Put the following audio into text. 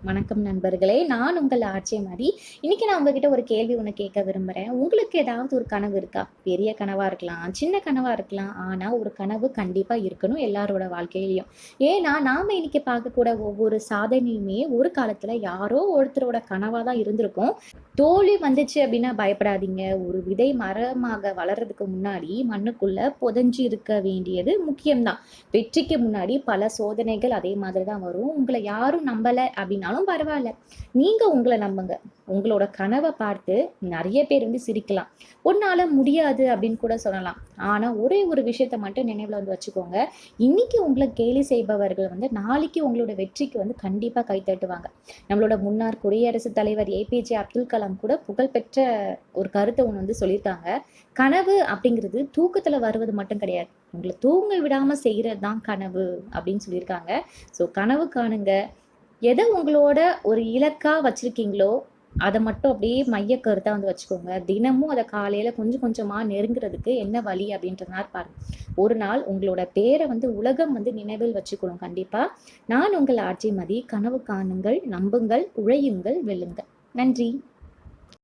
வணக்கம் நண்பர்களே. நான் உங்கள் ஆர்ஜே. இன்னைக்கு நான் உங்ககிட்ட ஒரு கேள்வி ஒண்ணு கேட்க விரும்புறேன். உங்களுக்கு ஏதாவது ஒரு கனவு இருக்கா? பெரிய கனவா இருக்கலாம், சின்ன கனவா இருக்கலாம். ஆனா ஒரு கனவு கண்டிப்பா இருக்கணும் எல்லாரோட வாழ்க்கையிலயும். ஏன்னா, நாம இன்னைக்கு பார்க்கக்கூட ஒவ்வொரு சாதனையுமே ஒரு காலத்துல யாரோ ஒருத்தரோட கனவா தான் இருந்திருக்கும். தோல்வி வந்துச்சு அப்படின்னா பயப்படாதீங்க. ஒரு விதை மரமாக வளர்றதுக்கு முன்னாடி மண்ணுக்குள்ள புதைஞ்சு இருக்க வேண்டியது முக்கியம் தான். வெற்றிக்கு முன்னாடி பல சோதனைகள் அதே மாதிரி தான் வரும். உங்கள யாரும் நம்பல அப்படின்னாலும் பரவால்ல. நீங்க உங்கள நம்புங்க. உங்களோட கனவ பார்த்து நெறைய பேர் சிரிக்கலாம். "உன்னால முடியாது" அப்படின்னு கூட சொல்லலாம். ஆனா ஒரே ஒரு விஷயத்த மட்டும் நினைவுல வச்சுக்கோங்க. இன்னைக்கு உங்கள கேலி செய்பவர்கள் நாளைக்கு உங்களோட வெற்றிக்கு கண்டிப்பா கை தட்டுவாங்க. நம்மளோட முன்னாள் குடியரசுத் தலைவர் ஏபிஜே அப்துல் கலாம் கூட புகழ்பெற்ற ஒரு கருத்த ஒண்ணு சொல்லியிருக்காங்க. "கனவு அப்படிங்கிறது தூக்கத்துல வருவது மட்டும் கிடையாது. உங்கள தூங்க விடாம செய்றது தான் கனவு" அப்படின்னு சொல்லியிருக்காங்க. ஸோ கனவு காணுங்க. எத உங்களோட ஒரு இலக்கா வச்சிருக்கீங்களோ, அத மட்டும் அப்படியே மையக் கருத்தா வச்சுக்கோங்க. தினமும் அத காலையில கொஞ்சம் கொஞ்சமா நெருங்குறதுக்கு என்ன வழி அப்படின்ற மாரி பாருங்க. ஒரு நாள் உங்களோட பேர உலகம் நினைவில் வச்சுக்கணும் கண்டிப்பா. நான் உங்கள் ஆர்ஜே மதி. கனவு காணுங்கள், நம்புங்கள், உழையுங்கள், வெல்லுங்கள். நன்றி.